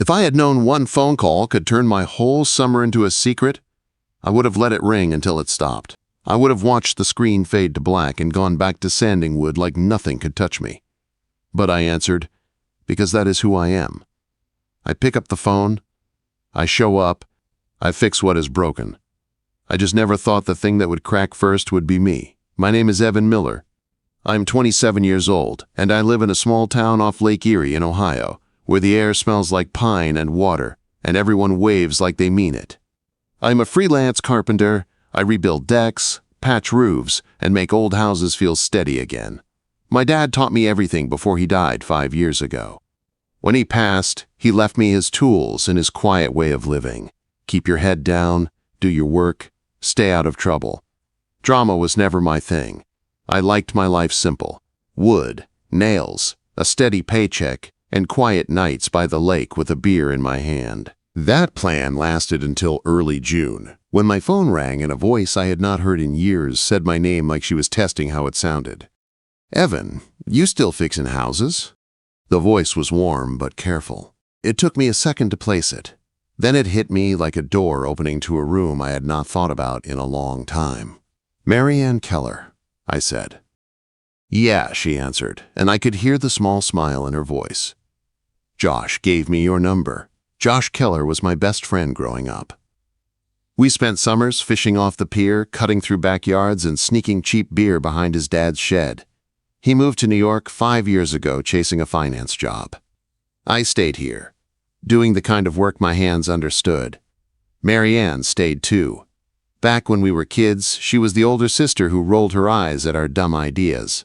If I had known one phone call could turn my whole summer into a secret, I would have let it ring until it stopped. I would have watched the screen fade to black and gone back to sanding wood like nothing could touch me. But I answered, because that is who I am. I pick up the phone, I show up, I fix what is broken. I just never thought the thing that would crack first would be me. My name is Evan Miller. I'm 27 years old, and I live in a small town off Lake Erie in Ohio, where the air smells like pine and water, and everyone waves like they mean it. I'm a freelance carpenter. I rebuild decks, patch roofs, and make old houses feel steady again. My dad taught me everything before he died 5 years ago. When he passed, he left me his tools and his quiet way of living. Keep your head down, do your work, stay out of trouble. Drama was never my thing. I liked my life simple. Wood, nails, a steady paycheck, and quiet nights by the lake with a beer in my hand. That plan lasted until early June, when my phone rang and a voice I had not heard in years said my name like she was testing how it sounded. "Evan, you still fixin' houses?" The voice was warm but careful. It took me a second to place it. Then it hit me like a door opening to a room I had not thought about in a long time. "Marianne Keller," I said. "Yeah," she answered, and I could hear the small smile in her voice. "Josh gave me your number." Josh Keller was my best friend growing up. We spent summers fishing off the pier, cutting through backyards, and sneaking cheap beer behind his dad's shed. He moved to New York 5 years ago chasing a finance job. I stayed here, doing the kind of work my hands understood. Marianne stayed too. Back when we were kids, she was the older sister who rolled her eyes at our dumb ideas.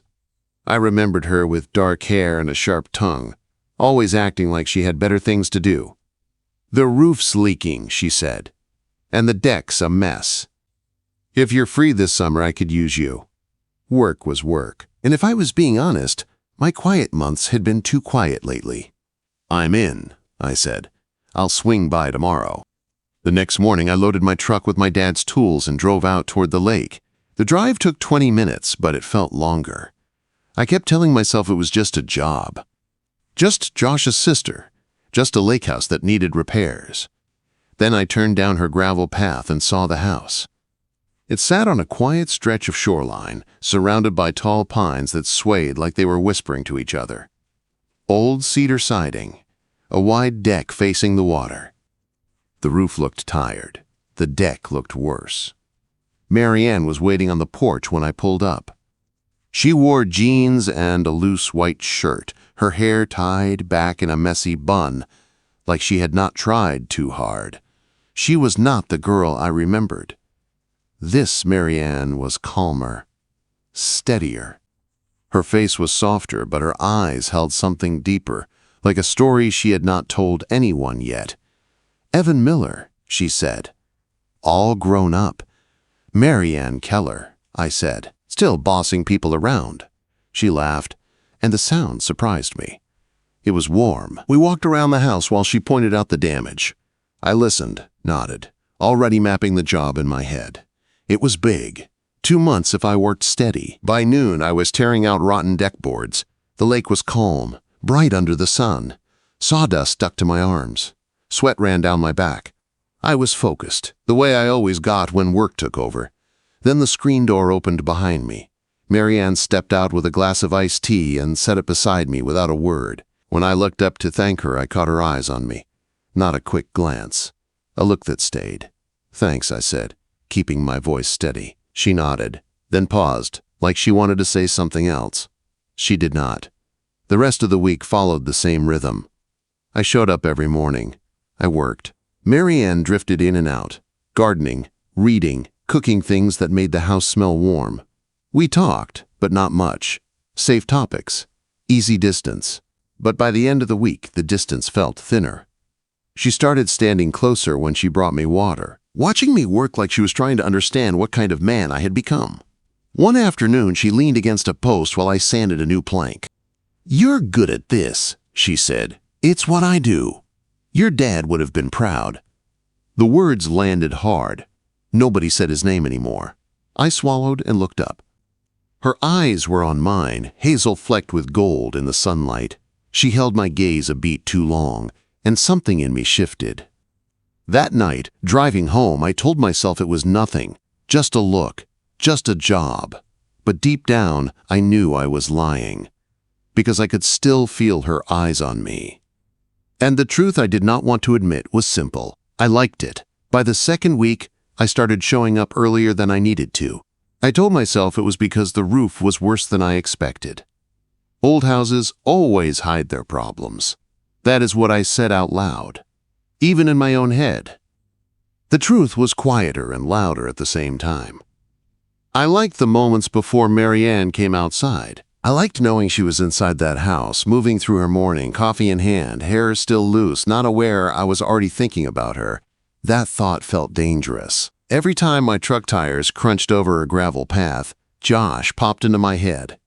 I remembered her with dark hair and a sharp tongue, always acting like she had better things to do. "The roof's leaking," she said, "and the deck's a mess. If you're free this summer, I could use you." Work was work, and if I was being honest, my quiet months had been too quiet lately. "I'm in," I said. "I'll swing by tomorrow." The next morning, I loaded my truck with my dad's tools and drove out toward the lake. The drive took 20 minutes, but it felt longer. I kept telling myself it was just a job. Just Josh's sister. Just a lakehouse that needed repairs. Then I turned down her gravel path and saw the house. It sat on a quiet stretch of shoreline, surrounded by tall pines that swayed like they were whispering to each other. Old cedar siding, a wide deck facing the water. The roof looked tired. The deck looked worse. Marianne was waiting on the porch when I pulled up. She wore jeans and a loose white shirt, her hair tied back in a messy bun, like she had not tried too hard. She was not the girl I remembered. This Marianne was calmer, steadier. Her face was softer, but her eyes held something deeper, like a story she had not told anyone yet. "Evan Miller," she said. "All grown up." "Marianne Keller," I said, still bossing people around. She laughed, and the sound surprised me. It was warm. We walked around the house while she pointed out the damage. I listened, nodded, already mapping the job in my head. It was big. 2 months if I worked steady. By noon, I was tearing out rotten deck boards. The lake was calm, bright under the sun. Sawdust stuck to my arms. Sweat ran down my back. I was focused, the way I always got when work took over. Then the screen door opened behind me. Marianne stepped out with a glass of iced tea and set it beside me without a word. When I looked up to thank her, I caught her eyes on me. Not a quick glance. A look that stayed. "Thanks," I said, keeping my voice steady. She nodded, then paused, like she wanted to say something else. She did not. The rest of the week followed the same rhythm. I showed up every morning. I worked. Marianne drifted in and out, gardening, reading, cooking things that made the house smell warm. We talked, but not much. Safe topics. Easy distance. But by the end of the week, the distance felt thinner. She started standing closer when she brought me water, watching me work like she was trying to understand what kind of man I had become. One afternoon, she leaned against a post while I sanded a new plank. "You're good at this," she said. "It's what I do." Your dad would have been proud. The words landed hard. Nobody said his name anymore. I swallowed and looked up. Her eyes were on mine, hazel flecked with gold in the sunlight. She held my gaze a beat too long, and something in me shifted. That night, driving home, I told myself it was nothing, just a look, just a job. But deep down, I knew I was lying, because I could still feel her eyes on me. And the truth I did not want to admit was simple. I liked it. By the second week, I started showing up earlier than I needed to. I told myself it was because the roof was worse than I expected. Old houses always hide their problems. That is what I said out loud, even in my own head. The truth was quieter and louder at the same time. I liked the moments before Marianne came outside. I liked knowing she was inside that house, moving through her morning, coffee in hand, hair still loose, not aware I was already thinking about her. That thought felt dangerous. Every time my truck tires crunched over a gravel path, Josh popped into my head.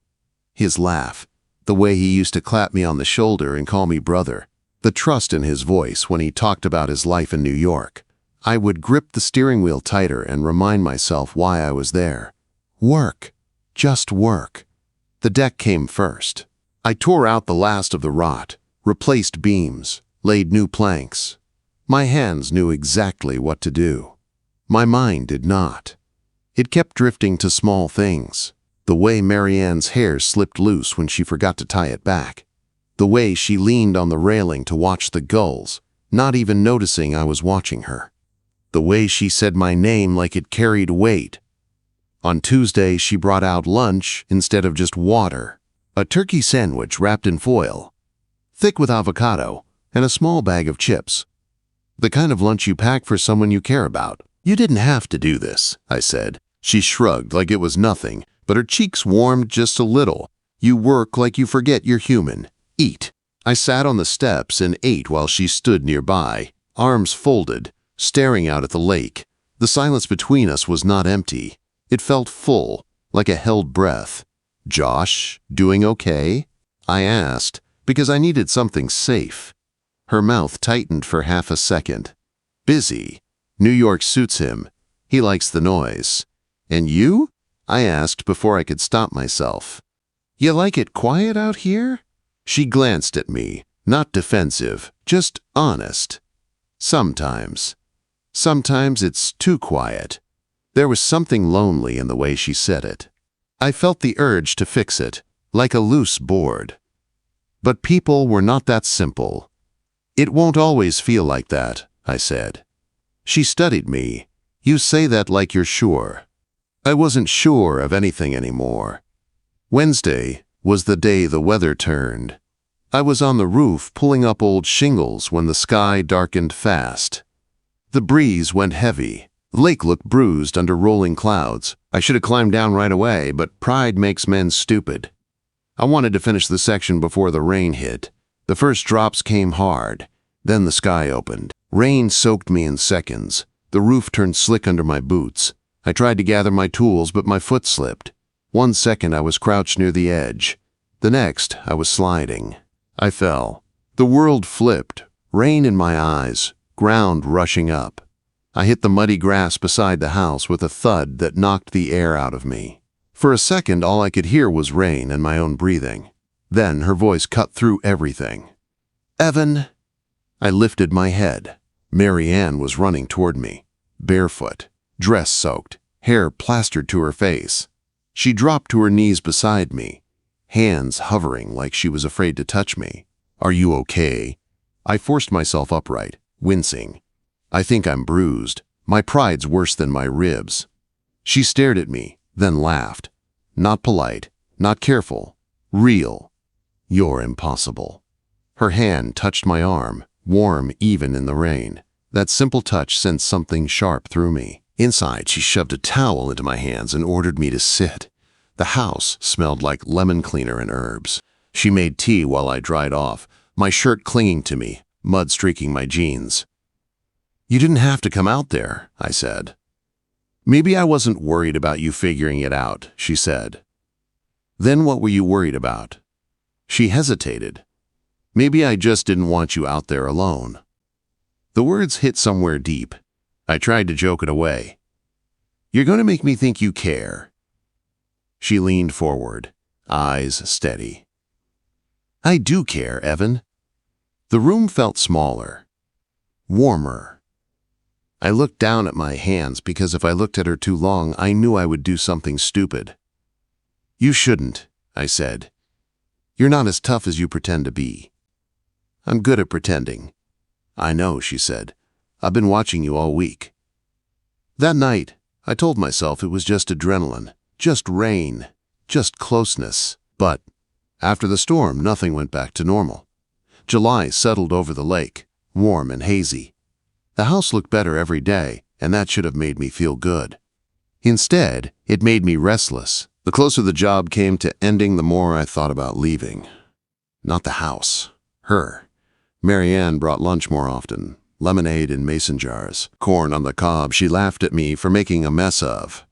His laugh, the way he used to clap me on the shoulder and call me brother, the trust in his voice when he talked about his life in New York. I would grip the steering wheel tighter and remind myself why I was there. Work. Just work. The deck came first. I tore out the last of the rot, replaced beams, laid new planks. My hands knew exactly what to do. My mind did not. It kept drifting to small things. The way Marianne's hair slipped loose when she forgot to tie it back. The way she leaned on the railing to watch the gulls, not even noticing I was watching her. The way she said my name like it carried weight. On Tuesday, she brought out lunch instead of just water. A turkey sandwich wrapped in foil, thick with avocado, and a small bag of chips. The kind of lunch you pack for someone you care about. You didn't have to do this, I said. She shrugged like it was nothing, but her cheeks warmed just a little. You work like you forget you're human. Eat. I sat on the steps and ate while she stood nearby, arms folded, staring out at the lake. The silence between us was not empty. It felt full, like a held breath. Josh, doing okay? I asked, because I needed something safe. Her mouth tightened for half a second. Busy. New York suits him. He likes the noise. And you? I asked before I could stop myself. You like it quiet out here? She glanced at me, not defensive, just honest. Sometimes. Sometimes it's too quiet. There was something lonely in the way she said it. I felt the urge to fix it, like a loose board. But people were not that simple. It won't always feel like that, I said. She studied me. You say that like you're sure. I wasn't sure of anything anymore. Wednesday was the day the weather turned. I was on the roof pulling up old shingles when the sky darkened fast. The breeze went heavy. The lake looked bruised under rolling clouds. I should have climbed down right away, but pride makes men stupid. I wanted to finish the section before the rain hit. The first drops came hard. Then the sky opened. Rain soaked me in seconds. The roof turned slick under my boots. I tried to gather my tools, but my foot slipped. 1 second I was crouched near the edge. The next, I was sliding. I fell. The world flipped. Rain in my eyes. Ground rushing up. I hit the muddy grass beside the house with a thud that knocked the air out of me. For a second, all I could hear was rain and my own breathing. Then her voice cut through everything. Evan. I lifted my head. Marianne was running toward me, barefoot, dress soaked, hair plastered to her face. She dropped to her knees beside me, hands hovering like she was afraid to touch me. Are you okay? I forced myself upright, wincing. I think I'm bruised. My pride's worse than my ribs. She stared at me, then laughed. Not polite, not careful, real. You're impossible. Her hand touched my arm, warm even in the rain. That simple touch sent something sharp through me. Inside, she shoved a towel into my hands and ordered me to sit. The house smelled like lemon cleaner and herbs. She made tea while I dried off, my shirt clinging to me, mud streaking my jeans. You didn't have to come out there, I said. Maybe I wasn't worried about you figuring it out, she said. Then what were you worried about? She hesitated. Maybe I just didn't want you out there alone. The words hit somewhere deep. I tried to joke it away. You're going to make me think you care. She leaned forward, eyes steady. I do care, Evan. The room felt smaller, warmer. I looked down at my hands because if I looked at her too long, I knew I would do something stupid. "You shouldn't," I said. "You're not as tough as you pretend to be." "I'm good at pretending." "I know," she said. "I've been watching you all week." That night, I told myself it was just adrenaline, just rain, just closeness. But after the storm, nothing went back to normal. July settled over the lake, warm and hazy. The house looked better every day, and that should have made me feel good. Instead, it made me restless. The closer the job came to ending, the more I thought about leaving. Not the house. Her. Marianne brought lunch more often. Lemonade in mason jars, corn on the cob she laughed at me for making a mess of.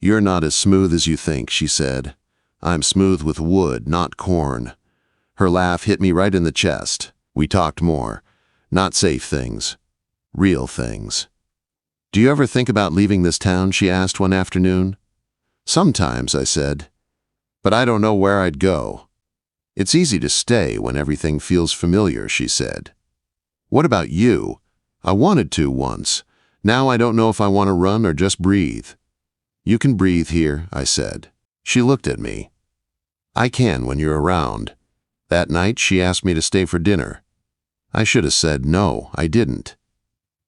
"You're not as smooth as you think," she said. "I'm smooth with wood, not corn." Her laugh hit me right in the chest. We talked more. Not safe things. Real things. "Do you ever think about leaving this town?" she asked one afternoon. "Sometimes," I said. "But I don't know where I'd go." "It's easy to stay when everything feels familiar," she said. "What about you?" "I wanted to once. Now I don't know if I want to run or just breathe." "You can breathe here," I said. She looked at me. "I can when you're around." That night she asked me to stay for dinner. I should have said no, I didn't.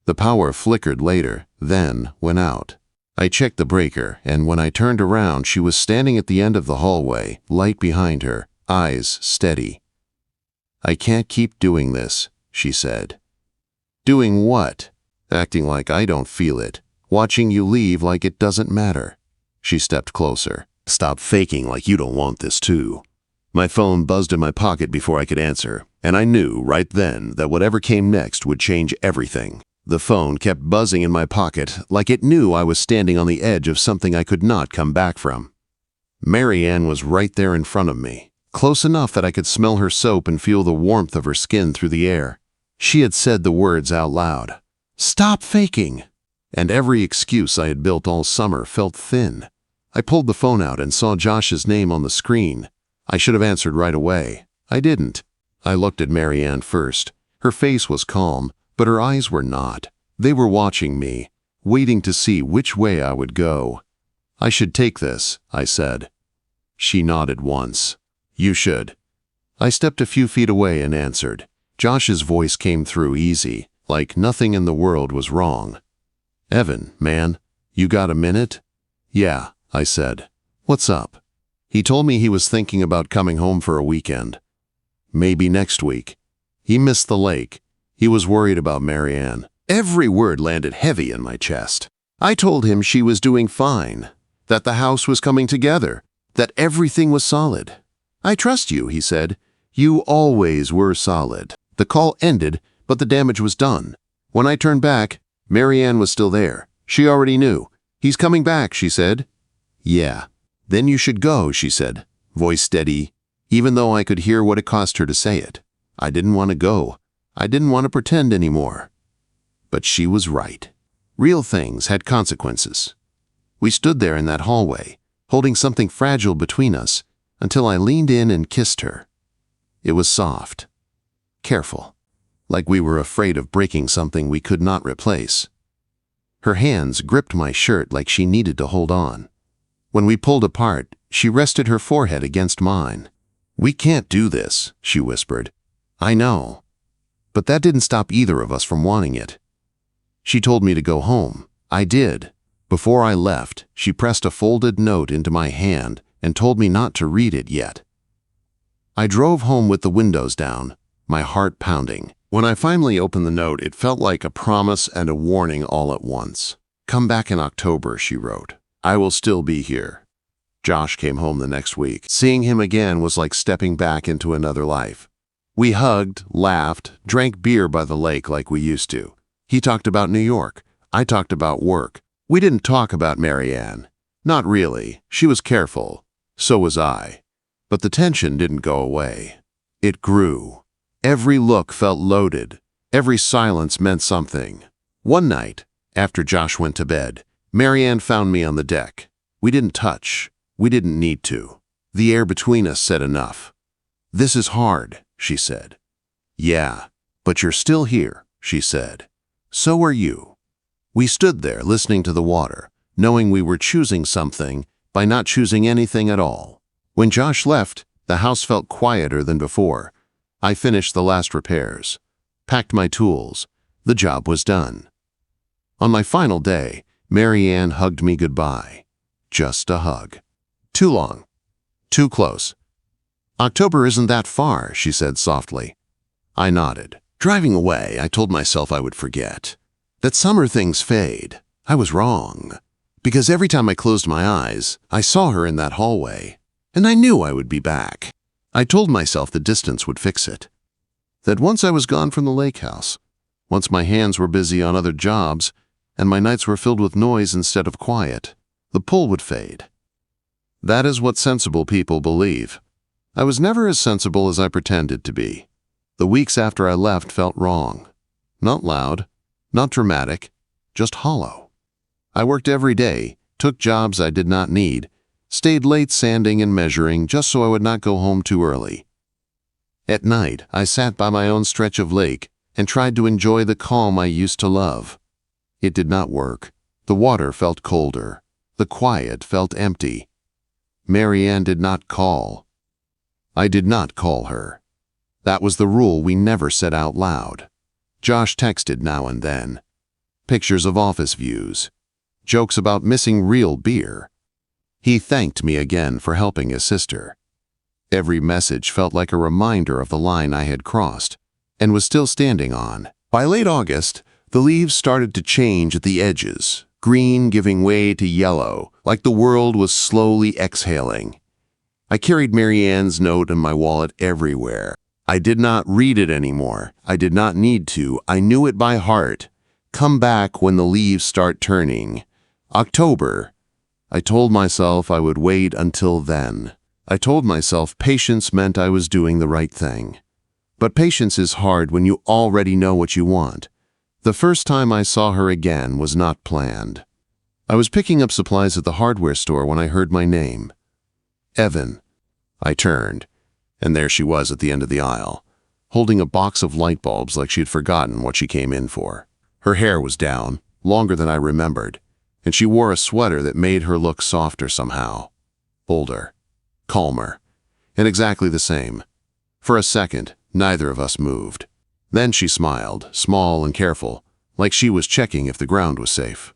The power flickered later, then went out. I checked the breaker, and when I turned around, she was standing at the end of the hallway, light behind her, eyes steady. "I can't keep doing this," she said. "Doing what?" "Acting like I don't feel it. Watching you leave like it doesn't matter." She stepped closer. "Stop faking like you don't want this too." My phone buzzed in my pocket before I could answer, and I knew right then that whatever came next would change everything. The phone kept buzzing in my pocket like it knew I was standing on the edge of something I could not come back from. Marianne was right there in front of me, close enough that I could smell her soap and feel the warmth of her skin through the air. She had said the words out loud. "Stop faking!" And every excuse I had built all summer felt thin. I pulled the phone out and saw Josh's name on the screen. I should have answered right away. I didn't. I looked at Marianne first. Her face was calm, but her eyes were not. They were watching me, waiting to see which way I would go. "I should take this," I said. She nodded once. "You should." I stepped a few feet away and answered. Josh's voice came through easy, like nothing in the world was wrong. "Evan, man, you got a minute?" "Yeah," I said. "What's up?" He told me he was thinking about coming home for a weekend. Maybe next week. He missed the lake. He was worried about Marianne. Every word landed heavy in my chest. I told him she was doing fine, that the house was coming together, that everything was solid. "I trust you," he said. "You always were solid." The call ended, but the damage was done. When I turned back, Marianne was still there. She already knew. "He's coming back," she said. "Yeah." "Then you should go," she said, voice steady, even though I could hear what it cost her to say it. I didn't want to go. I didn't want to pretend anymore. But she was right. Real things had consequences. We stood there in that hallway, holding something fragile between us, until I leaned in and kissed her. It was soft, careful, like we were afraid of breaking something we could not replace. Her hands gripped my shirt like she needed to hold on. When we pulled apart, she rested her forehead against mine. "We can't do this," she whispered. "I know." But that didn't stop either of us from wanting it. She told me to go home. I did. Before I left, she pressed a folded note into my hand and told me not to read it yet. I drove home with the windows down, my heart pounding. When I finally opened the note, it felt like a promise and a warning all at once. "Come back in October," she wrote. "I will still be here." Josh came home the next week. Seeing him again was like stepping back into another life. We hugged, laughed, drank beer by the lake like we used to. He talked about New York. I talked about work. We didn't talk about Marianne. Not really. She was careful. So was I. But the tension didn't go away. It grew. Every look felt loaded. Every silence meant something. One night, after Josh went to bed, Marianne found me on the deck. We didn't touch. We didn't need to. The air between us said enough. "This is hard," she said. "Yeah, "But you're still here," she said. "So are you." We stood there listening to the water, knowing we were choosing something by not choosing anything at all. When Josh left, the house felt quieter than before. I finished the last repairs, packed my tools. The job was done. On my final day, Mary Ann hugged me goodbye. Just a hug. Too long. Too close. "October isn't that far," she said softly. I nodded. Driving away, I told myself I would forget. That summer things fade. I was wrong. Because every time I closed my eyes, I saw her in that hallway. And I knew I would be back. I told myself the distance would fix it. That once I was gone from the lake house, once my hands were busy on other jobs, and my nights were filled with noise instead of quiet, the pull would fade. That is what sensible people believe. I was never as sensible as I pretended to be. The weeks after I left felt wrong. Not loud, not dramatic, just hollow. I worked every day, took jobs I did not need, stayed late sanding and measuring just so I would not go home too early. At night, I sat by my own stretch of lake and tried to enjoy the calm I used to love. It did not work. The water felt colder. The quiet felt empty. Mary Ann did not call. I did not call her. That was the rule we never said out loud. Josh texted now and then. Pictures of office views. Jokes about missing real beer. He thanked me again for helping his sister. Every message felt like a reminder of the line I had crossed and was still standing on. By late August, the leaves started to change at the edges, green giving way to yellow, like the world was slowly exhaling. I carried Mary Ann's note in my wallet everywhere. I did not read it anymore. I did not need to. I knew it by heart. Come back when the leaves start turning. October. I told myself I would wait until then. I told myself patience meant I was doing the right thing. But patience is hard when you already know what you want. The first time I saw her again was not planned. I was picking up supplies at the hardware store when I heard my name. Evan. I turned, and there she was at the end of the aisle, holding a box of light bulbs like she had forgotten what she came in for. Her hair was down, longer than I remembered, and she wore a sweater that made her look softer somehow. Older, calmer, and exactly the same. For a second, neither of us moved. Then she smiled, small and careful, like she was checking if the ground was safe.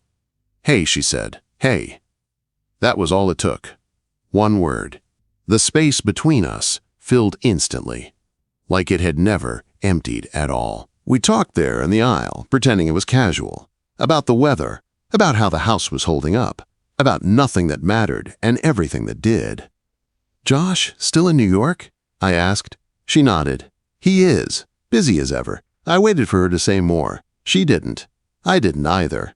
"Hey," she said, "hey." That was all it took. One word. The space between us filled instantly, like it had never emptied at all. We talked there in the aisle, pretending it was casual, about the weather, about how the house was holding up, about nothing that mattered and everything that did. "Josh, still in New York?" I asked. She nodded. "He is, busy as ever." I waited for her to say more. She didn't. I didn't either.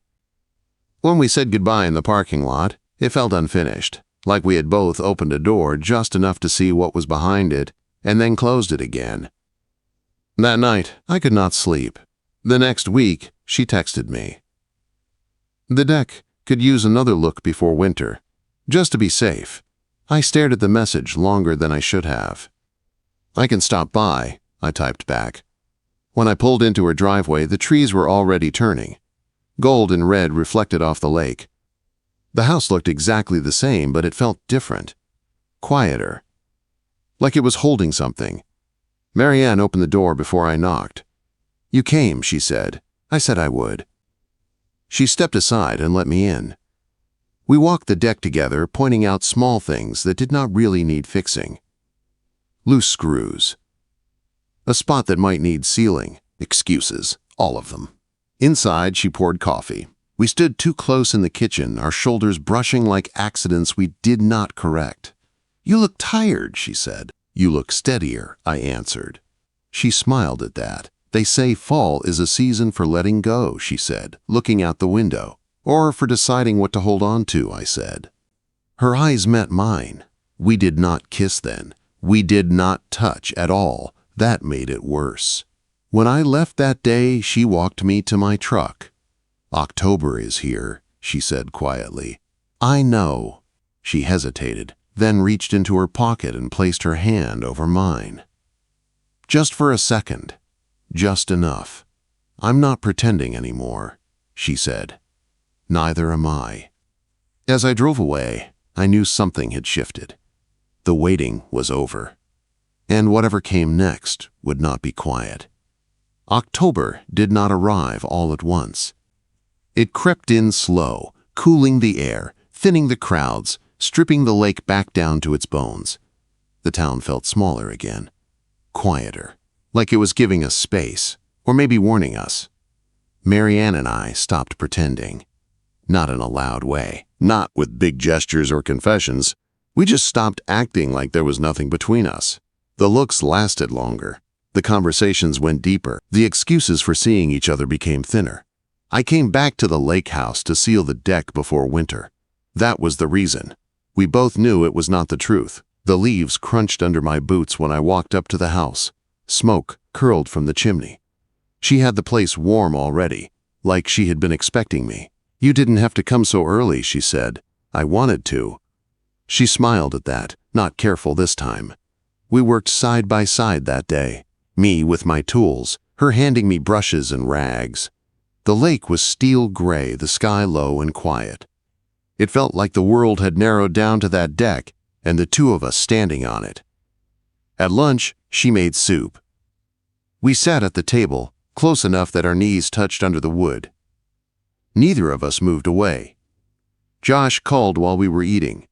When we said goodbye in the parking lot, it felt unfinished, like we had both opened a door just enough to see what was behind it and then closed it again. That night, I could not sleep. The next week, she texted me. The deck could use another look before winter, just to be safe. I stared at the message longer than I should have. "I can stop by," I typed back. When I pulled into her driveway, the trees were already turning. Gold and red reflected off the lake. The house looked exactly the same, but it felt different. Quieter. Like it was holding something. Mary Ann opened the door before I knocked. "You came," she said. "I said I would." She stepped aside and let me in. We walked the deck together, pointing out small things that did not really need fixing. Loose screws. A spot that might need sealing. Excuses, all of them. Inside, she poured coffee. We stood too close in the kitchen, our shoulders brushing like accidents we did not correct. "You look tired," she said. "You look steadier," I answered. She smiled at that. "They say fall is a season for letting go," she said, looking out the window. "Or for deciding what to hold on to," I said. Her eyes met mine. We did not kiss then. We did not touch at all. That made it worse. When I left that day, she walked me to my truck. "October is here," she said quietly. "I know." She hesitated, then reached into her pocket and placed her hand over mine. Just for a second. Just enough. I'm not pretending anymore, she said. Neither am I. As I drove away, I knew something had shifted. The waiting was over. And whatever came next would not be quiet. October did not arrive all at once. It crept in slow, cooling the air, thinning the crowds, stripping the lake back down to its bones. The town felt smaller again, quieter, like it was giving us space, or maybe warning us. Marianne and I stopped pretending. Not in a loud way, not with big gestures or confessions. We just stopped acting like there was nothing between us. The looks lasted longer. The conversations went deeper. The excuses for seeing each other became thinner. I came back to the lake house to seal the deck before winter. That was the reason. We both knew it was not the truth. The leaves crunched under my boots when I walked up to the house. Smoke curled from the chimney. She had the place warm already, like she had been expecting me. You didn't have to come so early, she said. I wanted to. She smiled at that, not careful this time. We worked side by side that day, me with my tools, her handing me brushes and rags. The lake was steel gray, the sky low and quiet. It felt like the world had narrowed down to that deck and the two of us standing on it. At lunch, she made soup. We sat at the table, close enough that our knees touched under the wood. Neither of us moved away. Josh called while we were eating.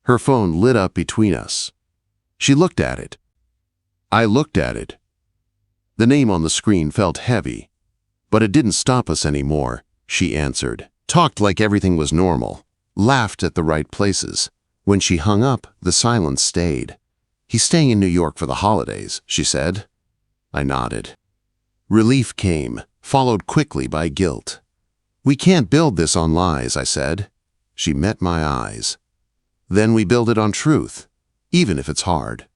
Her phone lit up between us. She looked at it. I looked at it. The name on the screen felt heavy, but it didn't stop us anymore, she answered. Talked like everything was normal. Laughed at the right places. When she hung up, the silence stayed. He's staying in New York for the holidays, she said. I nodded. Relief came, followed quickly by guilt. We can't build this on lies, I said. She met my eyes. Then we build it on truth, even if it's hard.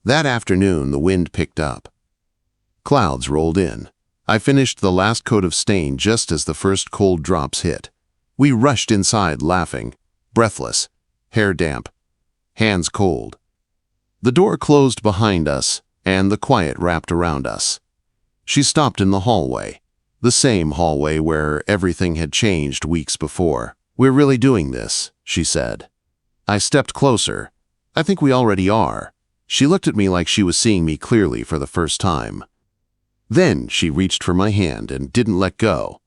That afternoon, the wind picked up. Clouds rolled in. I finished the last coat of stain just as the first cold drops hit. We rushed inside laughing, breathless, hair damp, hands cold. The door closed behind us, and the quiet wrapped around us. She stopped in the hallway, the same hallway where everything had changed weeks before. We're really doing this, she said. I stepped closer. I think we already are. She looked at me like she was seeing me clearly for the first time. Then she reached for my hand and didn't let go.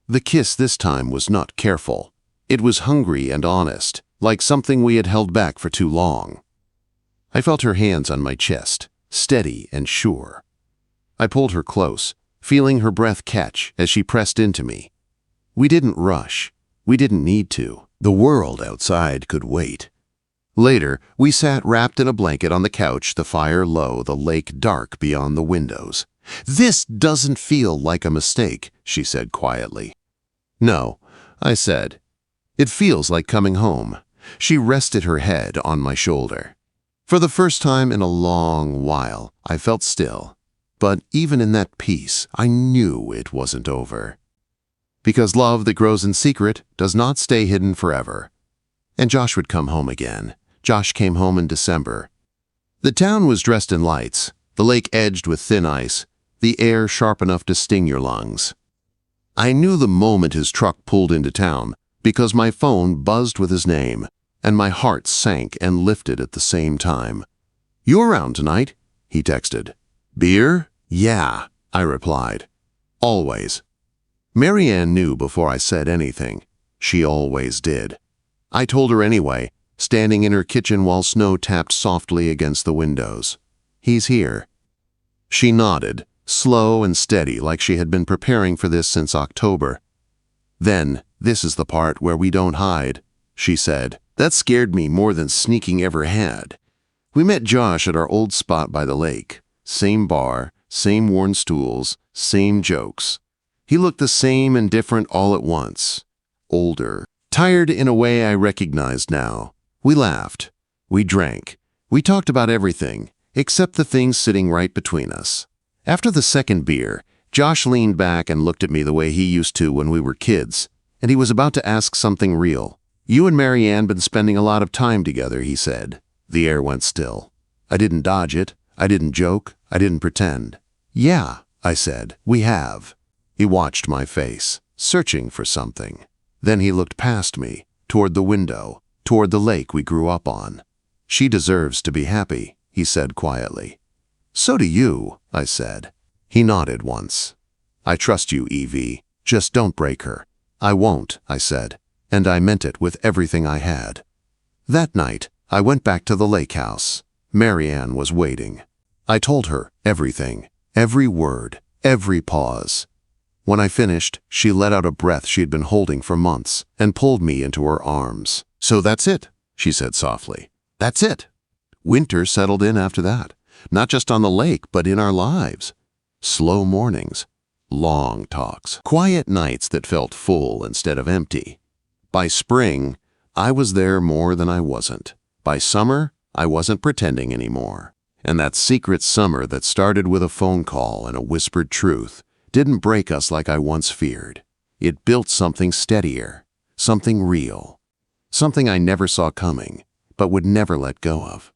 The kiss this time was not careful. It was hungry and honest, like something we had held back for too long. I felt her hands on my chest, steady and sure. I pulled her close, feeling her breath catch as she pressed into me. We didn't rush. We didn't need to. The world outside could wait. Later, we sat wrapped in a blanket on the couch, the fire low, the lake dark beyond the windows. This doesn't feel like a mistake, she said quietly. No, I said. It feels like coming home. She rested her head on my shoulder. For the first time in a long while, I felt still. But even in that peace, I knew it wasn't over. Because love that grows in secret does not stay hidden forever. And Josh would come home again. Josh came home in December. The town was dressed in lights, the lake edged with thin ice, the air sharp enough to sting your lungs. I knew the moment his truck pulled into town because my phone buzzed with his name, and my heart sank and lifted at the same time. You around tonight? He texted. Beer? Yeah, I replied. Always. Marianne knew before I said anything. She always did. I told her anyway, standing in her kitchen while snow tapped softly against the windows. He's here. She nodded, slow and steady like she had been preparing for this since October. Then, this is the part where we don't hide, she said. That scared me more than sneaking ever had. We met Josh at our old spot by the lake. Same bar, same worn stools, same jokes. He looked the same and different all at once. Older. Tired in a way I recognized now. We laughed. We drank. We talked about everything, except the things sitting right between us. After the second beer, Josh leaned back and looked at me the way he used to when we were kids, and he was about to ask something real. You and Marianne been spending a lot of time together, he said. The air went still. I didn't dodge it. I didn't joke. I didn't pretend. Yeah, I said. We have. He watched my face, searching for something. Then he looked past me, toward the window, toward the lake we grew up on. She deserves to be happy, he said quietly. So do you, I said. He nodded once. I trust you, Evie. Just don't break her. I won't, I said, and I meant it with everything I had. That night, I went back to the lake house. Marianne was waiting. I told her everything, every word, every pause. When I finished, she let out a breath she'd been holding for months and pulled me into her arms. So that's it, she said softly. That's it. Winter settled in after that, not just on the lake, but in our lives. Slow mornings, long talks, quiet nights that felt full instead of empty. By spring, I was there more than I wasn't. By summer, I wasn't pretending anymore. And that secret summer that started with a phone call and a whispered truth didn't break us like I once feared. It built something steadier, something real, something I never saw coming, but would never let go of.